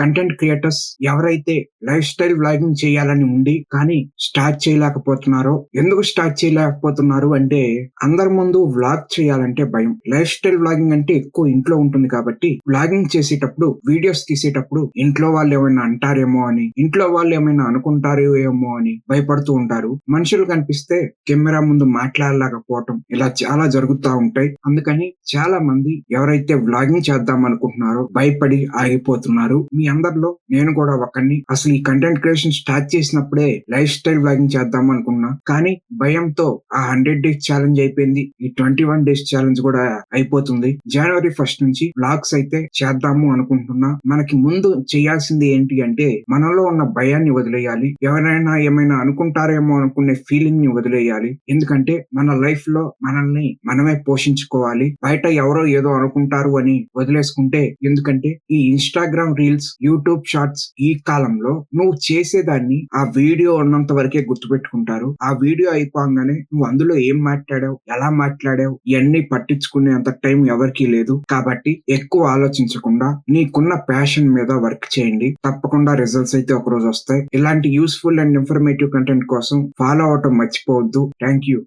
Content creators ఎవరైతే life style vlogging చేయాలని ఉండి కానీ స్టార్ట్ చేయలేకపోతున్నారో, ఎందుకు స్టార్ట్ చేయలేకపోతున్నారు అంటే అందరి ముందు వ్లాగ్ చేయాలంటే భయం. లైఫ్ స్టైల్ వ్లాగింగ్ అంటే ఎక్కువ ఇంట్లో ఉంటుంది కాబట్టి వ్లాగింగ్ చేసేటప్పుడు, వీడియోస్ తీసేటప్పుడు ఇంట్లో వాళ్ళు ఏమైనా అంటారేమో అని, ఇంట్లో వాళ్ళు ఏమైనా అనుకుంటారో ఏమో అని భయపడుతూ ఉంటారు. మనుషులు కనిపిస్తే కెమెరా ముందు మాట్లాడలేకపోవటం ఇలా చాలా జరుగుతూ ఉంటాయి. అందుకని చాలా మంది ఎవరైతే వ్లాగింగ్ చేద్దాం అనుకుంటున్నారో భయపడి ఆగిపోతున్నారు. మీ అందరిలో నేను కూడా ఒకరిని. అసలు ఈ కంటెంట్ క్రియేషన్ స్టార్ట్ చేసినప్పుడే లైఫ్ స్టైల్ వ్లాగింగ్ చేద్దాం అనుకున్నా, కానీ భయంతో ఆ 100 days ఛాలెంజ్ అయిపోయింది. ఈ 21 days ఛాలెంజ్ కూడా అయిపోతుంది. జనవరి 1st నుంచి వ్లాగ్స్ అయితే చేద్దాము అనుకుంటున్నా. మనకి ముందు చేయాల్సింది ఏంటి అంటే మనలో ఉన్న భయాన్ని వదిలేయాలి. ఎవరైనా ఏమైనా అనుకుంటారేమో అనుకునే ఫీలింగ్ ని వదిలేయాలి. ఎందుకంటే మన లైఫ్ లో మనల్ని మనమే పోషించుకోవాలి. బయట ఎవరో ఏదో అనుకుంటారు అని వదిలేసుకుంటే, ఎందుకంటే ఈ ఇన్స్టాగ్రామ్ రీల్స్, యూట్యూబ్ షార్ట్స్ ఈ కాలంలో నువ్వు చేసేదాన్ని ఆ వీడియో ఉన్నంత వరకే గుర్తుపెట్టుకుంటారు. ఆ వీడియో అయిపోగానే నువ్వు అందులో ఏం మాట్లాడావు, ఎలా మాట్లాడావు ఇవన్నీ పట్టించుకునే అంత టైం ఎవరికీ లేదు. కాబట్టి ఎక్కువ ఆలోచించకుండా నీకున్న ప్యాషన్ మీద వర్క్ చేయండి. తప్పకుండా రిజల్ట్స్ అయితే ఒక రోజు వస్తాయి. ఇలాంటి యూస్ఫుల్ అండ్ ఇన్ఫర్మేటివ్ కంటెంట్ కోసం ఫాలో అవటం మర్చిపోవద్దు. Thank you.